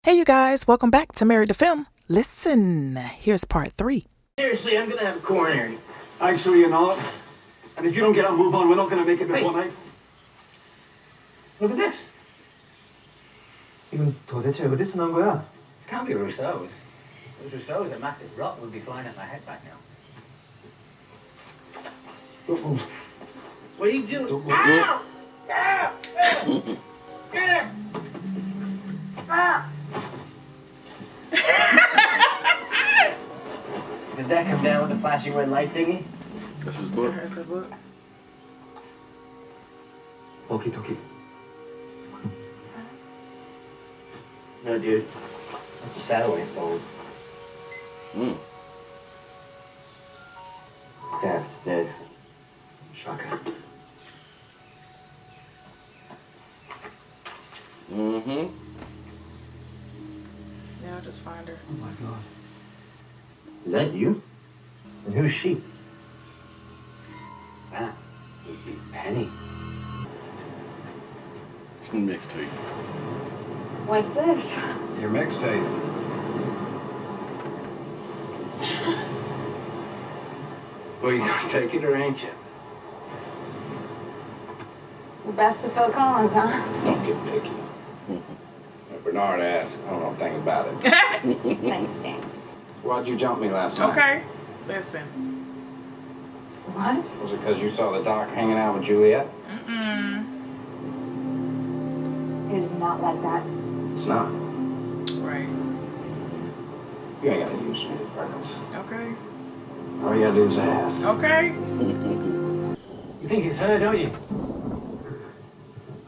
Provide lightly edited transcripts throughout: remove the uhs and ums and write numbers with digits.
Hey you guys, welcome back to Married to Film. Listen, here's part 3. Seriously, I'm gonna have a coronary. Actually, you're not. And if you don't get a move on, we're not gonna make it before night. Look at this. 이건 도대체 어디서 난 거야? Can't be Rousseau's. If it was Rousseau's, a massive rock would be flying at my head right now. Don't move. What are you doing? Don't move. Ow! Ow! Ow! Did that come down with the flashing red light thingy? That's his book. Here's the book. Walkie talkie. No, dude. That's a satellite phone. Dad's dead. Shaka. Yeah, I'll just find her. Oh my God. Is that you? And who's she? That would be Penny. Mixtape. What's this? Your mixtape. Well, you're gonna take it or ain't you? The best of Phil Collins, huh? Don't get picky. If Bernard asked, I don't know a thing about it. Thanks, James. Why'd you jump me last night? Okay, listen. What? Was it because you saw the doc hanging out with Juliet? It is not like that. It's not. Right. You ain't gotta use me, Freckles. Okay. All you gotta do is ask. Okay. You think it's her, don't you?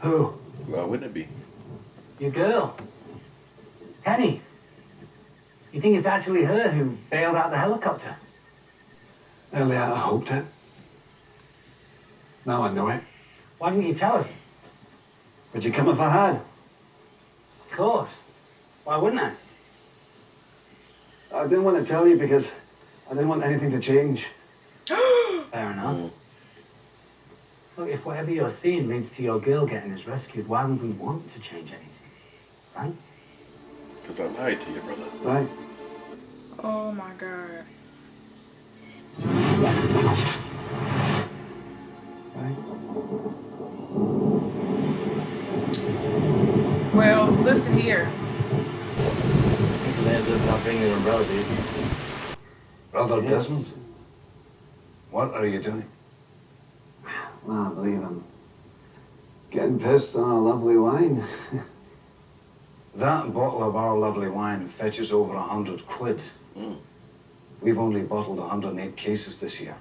Who? Well, wouldn't it be? Your girl. Penny. You think it's actually her who bailed out the helicopter? Earlier, I hoped it. Now I know it. Why didn't you tell us? Would you come if I had? Of course. Why wouldn't I? I didn't want to tell you because I didn't want anything to change. Fair enough. Look, if whatever you're seeing leads to your girl getting us rescued, why would we want to change anything? Right? Because I lied to you, brother. Right. Oh my God. Right. Well, listen here. Man's not bringing an umbrella, dude. Brother Yes. Desmond, what are you doing? Well, I believe I'm getting pissed on our lovely wine. That bottle of our lovely wine fetches over 100 quid. We've only bottled 108 cases this year.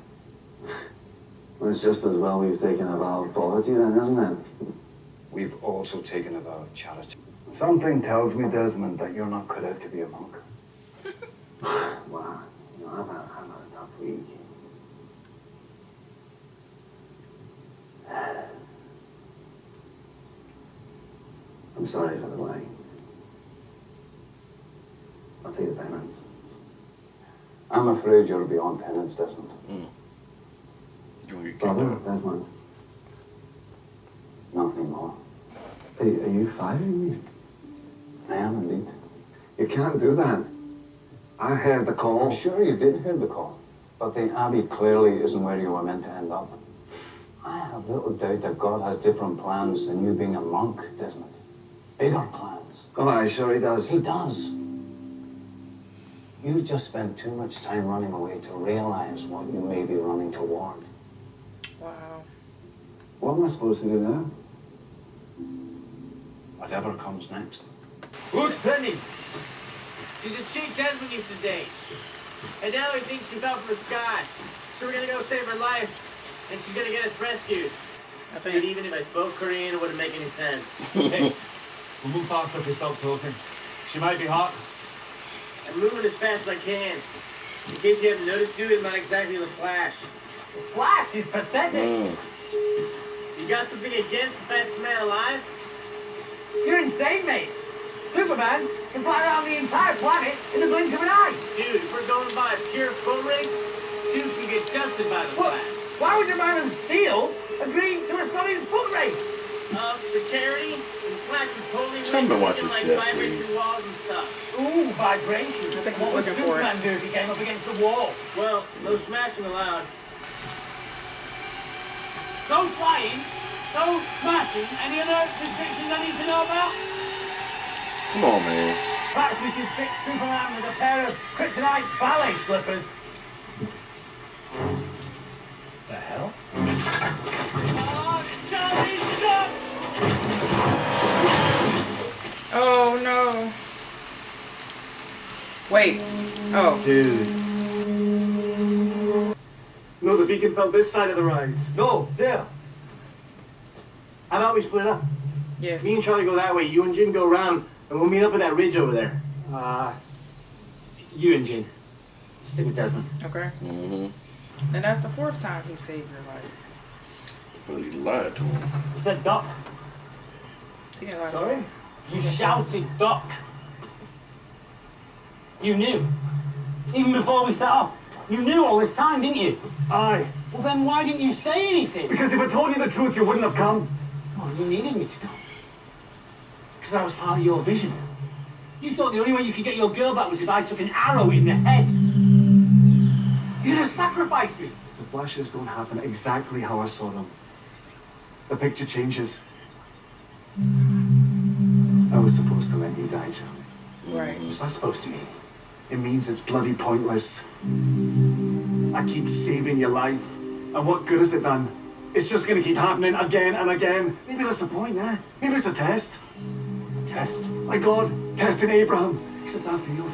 Well, it's just as well we've taken a vow of poverty then, isn't it? We've also taken a vow of charity. Something tells me, Desmond, that you're not cut out to be a monk. Wow. You know, I've had a tough week. I'm sorry for the wine. I'll take the penance. I'm afraid you're beyond penance, Desmond. You want to get kicked Brother, out? Desmond. Not anymore. Are you firing me? I am indeed. You can't do that. I heard the call. I'm sure you did hear the call. But the Abbey clearly isn't where you were meant to end up. I have little doubt that God has different plans than you being a monk, Desmond. Bigger plans. Oh, aye, sure he does. He does. You just spent too much time running away to realize what you may be running toward. Wow. What am I supposed to do now? Whatever comes next. Who's Penny? She's a chick Desmond used to date. And now he thinks she fell from the sky. So we're gonna go save her life. And she's gonna get us rescued. I And think even if I spoke Korean, it wouldn't make any sense. Hey, we'll move faster if we stop talking. She might be hot. I'm moving as fast as I can. In case you haven't noticed, dude, I'm not exactly the Flash. The Flash is pathetic. You got something against the fastest man alive? You're insane, mate. Superman can fly around the entire planet in the blink of an eye. Dude, if we're going by pure phone rings, dude can get dusted by the Flash. Why would your man of Steel agree to a solid foot race? For charity, and Flash is totally Tell him to watch his like step, vibrating please. walls and stuff. vibrations. I think he's What would looking for it. Superman do if he came up against the wall? Well, no smashing allowed. No flying, no smashing. Any other restrictions I need to know about? Come on, man. Perhaps we should trick Superman with a pair of kryptonite ballet slippers. The hell? Oh, Charlie, stop! Oh no. Wait. Oh. Dude. No, the beacon fell this side of the rise. No, there. How about we split up? Yes. Me and Charlie go that way, you and Jin go around, and we'll meet up at that ridge over there. You and Jin. Stick with Desmond. Okay. Mm-hmm. And that's the 4th time he saved your life. But he lied to him. The duck. He didn't lie to Sorry? him. You shouted duck. You knew. Even before we set off. You knew all this time, didn't you? Aye. Well, then why didn't you say anything? Because if I told you the truth, you wouldn't have come. Oh, you needed me to come. Because I was part of your vision. You thought the only way you could get your girl back was if I took an arrow in the head. You'd have sacrificed me. The flashes don't happen exactly how I saw them. The picture changes. I was supposed to let you die, Charlie. Right. What's that supposed to mean? It means it's bloody pointless. I keep saving your life. And what good has it done? It's just gonna keep happening again and again. Maybe that's the point, eh? Maybe it's a test. A test? My God, testing Abraham. Except that failed.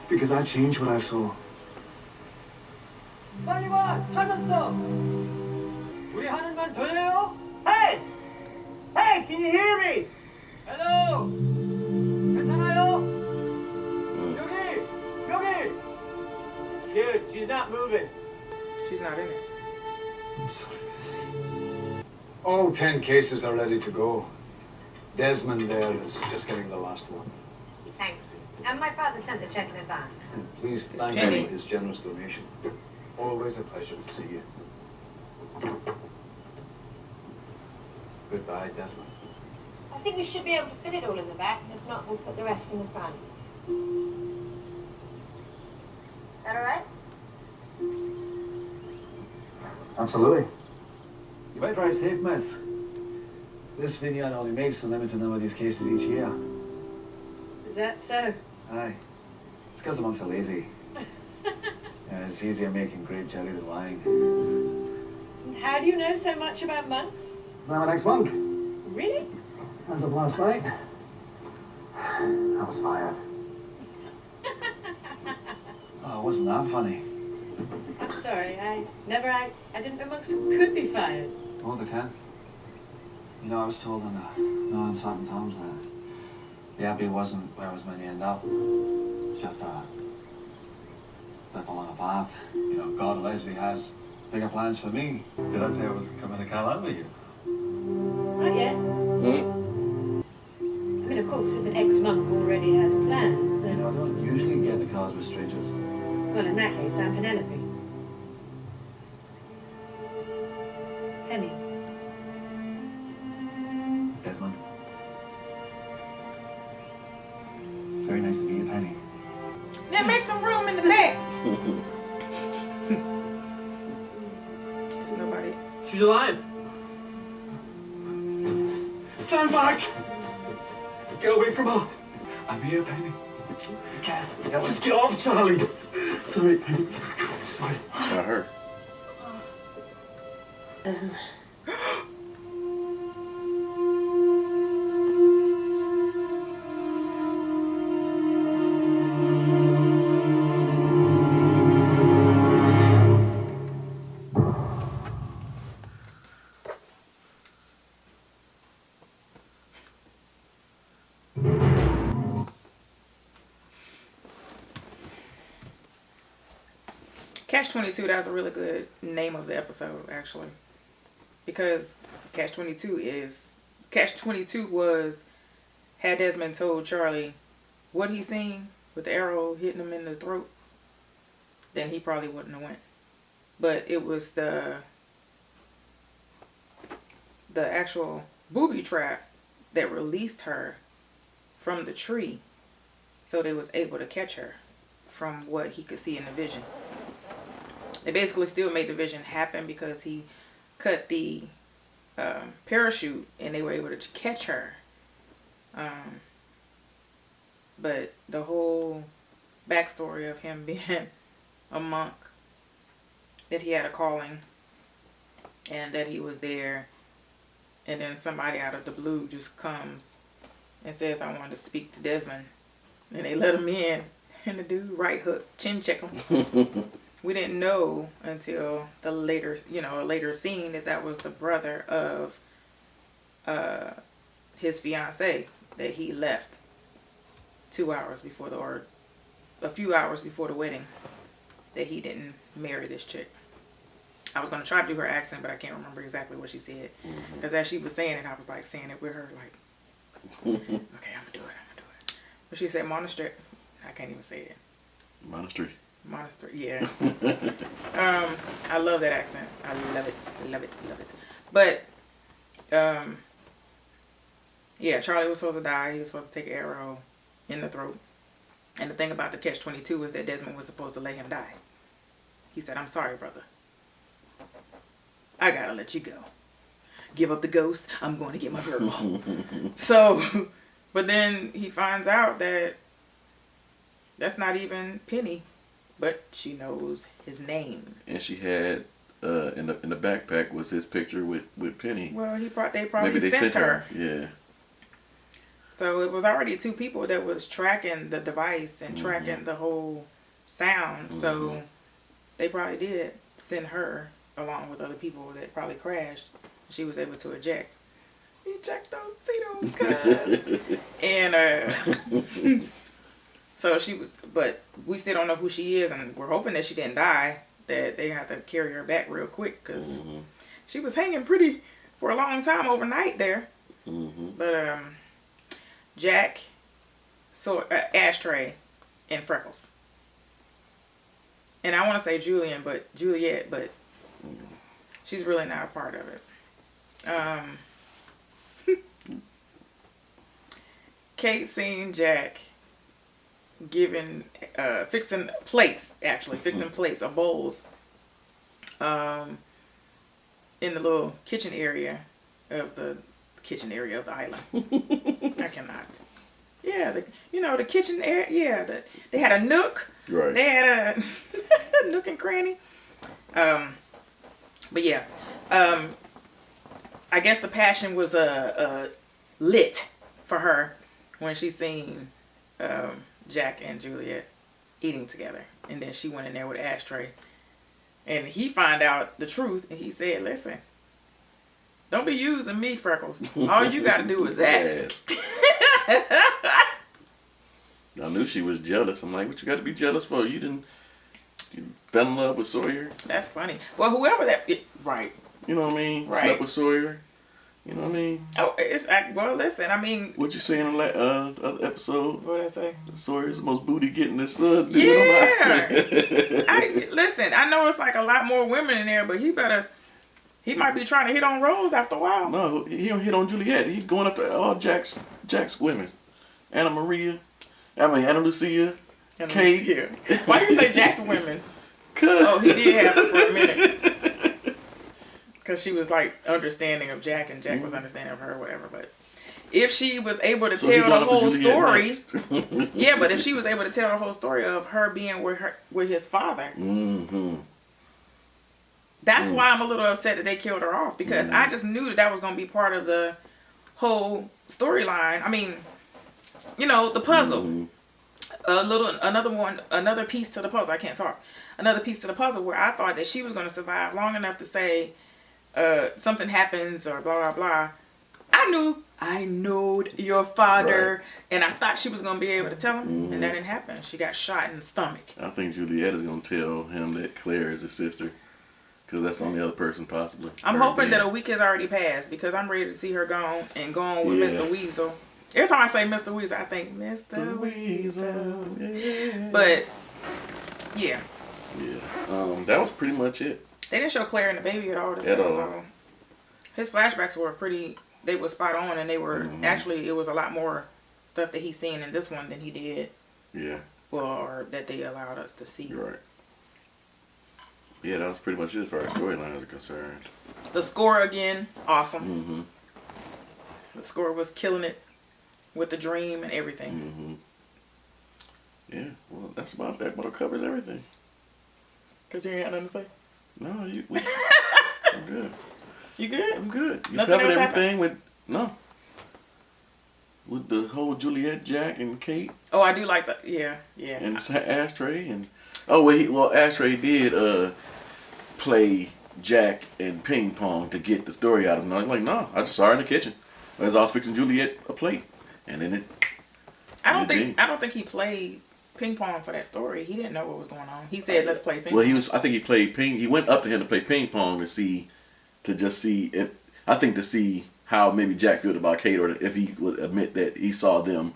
Because I changed what I saw. Hey! Hey, can you hear me? Hello? 괜찮아요? 여기! Dude, she's not moving. She's not in it. I'm sorry. All 10 cases are ready to go. Desmond there is just getting the last one. Thank you. And my father sent the check in advance. And please It's thank Jenny. him for his generous donation. Always a pleasure to see you. Goodbye, Desmond. I think we should be able to fit it all in the back. If not, we'll put the rest in the front. Is that all right? Absolutely. You better drive safe, miss. This vineyard only makes a limited number of these cases each year. Is that so? Aye. It's because the monks are lazy. Yeah, it's easier making grape jelly than wine. And how do you know so much about monks? I'm an ex-monk. Really? As of last night, I was fired. Oh, wasn't that funny? I'm sorry, I didn't know monks could be fired. Oh, they can. You know, I was told on no uncertain terms that the Abbey wasn't where I was meant to end up. Just a step along a path. You know, God allegedly has bigger plans for me. Did I say I was coming to Carlisle with you? Not yet. Hmm? I mean, of course, if an ex-monk already has plans, You then... know, I don't usually get the cars with strangers. Well, in that case, I'm Penelope. Penny. Desmond. Very nice to meet you, Penny. Then make some room in the back. There's nobody. She's alive. Stand back! Get away from her! I'm here, Penny. Be careful. Yeah, just get off, Charlie. Sorry, Penny. Sorry. It's not her. Doesn't... Catch-22, that was a really good name of the episode, actually. Because Catch-22 was, had Desmond told Charlie what he seen with the arrow hitting him in the throat, then he probably wouldn't have went. But it was the actual booby trap that released her from the tree. so they was able to catch her from what he could see in the vision. They basically still made the vision happen because he cut the parachute and they were able to catch her. But the whole backstory of him being a monk, that he had a calling and that he was there, and then somebody out of the blue just comes and says, I wanted to speak to Desmond, and they let him in, and the dude right hook, chin check him. We didn't know until the later, a later scene that was the brother of his fiance that he left 2 hours before or a few hours before the wedding, that he didn't marry this chick. I was going to try to do her accent, but I can't remember exactly what she said. Because as she was saying it, I was like saying it with her, like, okay, I'm going to do it. But she said monastery. I can't even say it. Monastery, yeah. I love that accent. I love it. But, yeah, Charlie was supposed to die. He was supposed to take an arrow in the throat. And the thing about the catch-22 is that Desmond was supposed to let him die. He said, I'm sorry, brother. I gotta let you go. Give up the ghost. I'm going to get my girl. So, but then he finds out that that's not even Penny, but she knows his name. And she had in the backpack was his picture with Penny. Well, they probably Maybe they sent her. Yeah. So it was already 2 people that was tracking the device and tracking the whole sound. So they probably did send her along with other people that probably crashed. She was able to eject. Eject those cuz. And so she was, but we still don't know who she is, and we're hoping that she didn't die, that they have to carry her back real quick, because she was hanging pretty for a long time overnight there. But Jack, Ashtray, and Freckles. And I want to say Juliet, but she's really not a part of it. Kate seen Jack fixing plates of bowls in the little kitchen area of the island. I cannot. Yeah, the kitchen area. Yeah, they had a nook. Right. They had a nook and cranny. But yeah, I guess the passion was lit for her when she seen Jack and Juliet eating together, and then she went in there with an ashtray, and he found out the truth, and he said, "Listen, don't be using me, Freckles. All you got to do is ask." I knew she was jealous. I'm like, what you got to be jealous for? You fell in love with Sawyer. That's funny. Well, whoever right. You know what I mean? Right. Slept with Sawyer. You know what I mean? Oh, well, listen, I mean... What you say in the other episode? What did I say? Sawyer's the most booty getting this dude. Yeah. Listen, I know it's like a lot more women in there, but he might be trying to hit on Rose after a while. No, he don't hit on Juliet. He's going after all Jack's women. Anna Lucia, Kate. Why do you say Jack's women? Oh, he did have her for a minute. Because she was like understanding of Jack, and Jack was understanding of her, or whatever. But if she was able to tell the whole story, yeah. But if she was able to tell the whole story of her being with his father, that's why I'm a little upset that they killed her off, because I just knew that was going to be part of the whole storyline. I mean, the puzzle. Another piece to the puzzle. I can't talk. Another piece to the puzzle where I thought that she was going to survive long enough to say, something happens or blah blah blah. I knowed your father, and I thought she was gonna be able to tell him, and that didn't happen. She got shot in the stomach. I think Juliet is gonna tell him that Claire is his sister, because that's the only other person possibly. I'm hoping that a week has already passed, because I'm ready to see her gone with Mr. Weasel. Every time I say Mr. Weasel, I think Mr. Weasel. Yeah. But yeah. That was pretty much it. They didn't show Claire and the baby at all this episode. So his flashbacks were they were spot on, and they were actually, it was a lot more stuff that he's seen in this one than he did Yeah. Or that they allowed us to see. Right. Yeah, that was pretty much it as far as storylines are concerned. The score again, awesome. Mm-hmm. The score was killing it with the dream and everything. Mm-hmm. Yeah, well, that's about that. But it covers everything. Cause you ain't got nothing to say. No, I'm good. You good? I'm good. You Nothing covered else everything with the whole Juliet, Jack, and Kate. Oh, I do like that. Yeah. And Ashtray and Ashtray did play Jack and ping pong to get the story out of him. I was like, no, I just saw her in the kitchen as I was fixing Juliet a plate, and then I don't think he played ping pong for that story. He didn't know what was going on. He said, "Let's play ping pong." Well, I think he played ping. He went up to him to play ping pong to see how maybe Jack felt about Kate, or if he would admit that he saw them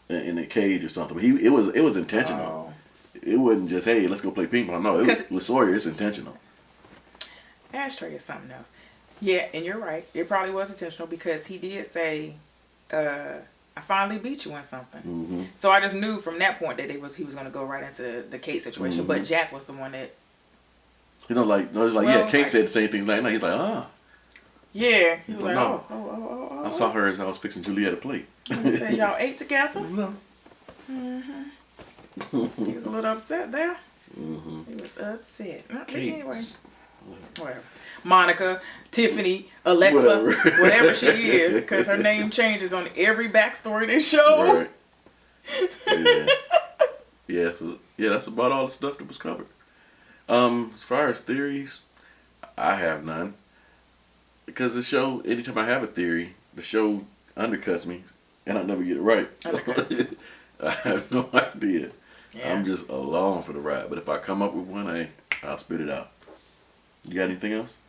in a cage or something. It was intentional. Oh. It wasn't just, hey, let's go play ping pong. No, with Sawyer, it's intentional. Ashtray is something else. Yeah, and you're right. It probably was intentional because he did say, "I finally beat you in something." Mm-hmm. So I just knew from that point that he was going to go right into the Kate situation. Mm-hmm. But Jack was the one that. Kate said the same things like that. He's like, Yeah. He was like, no. oh. I saw her as I was fixing Juliet a plate. He said, y'all ate together? No. Mm-hmm. He was a little upset there. Mm-hmm. He was upset. Kate. Anyway. Whatever. Monica, Tiffany, Alexa, whatever she is, because her name changes on every backstory they show. Right. Yeah. That's about all the stuff that was covered. As far as theories, I have none. Because the show, anytime I have a theory, the show undercuts me, and I never get it right. So I have no idea. Yeah. I'm just along for the ride. But if I come up with one, I'll spit it out. You got anything else?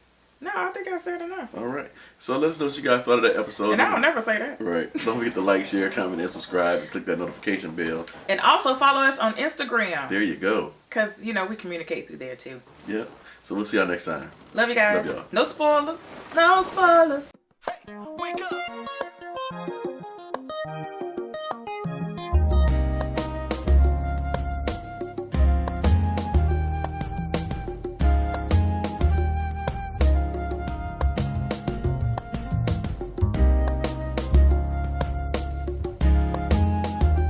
No, I think I said enough. All right. So let us know what you guys thought of that episode. And I don't never say that. Right. Don't forget to like, share, comment, and subscribe. And click that notification bell. And also follow us on Instagram. There you go. Because, we communicate through there too. Yep. So we'll see y'all next time. Love you guys. Love y'all. No spoilers. No spoilers. Hey, wake up.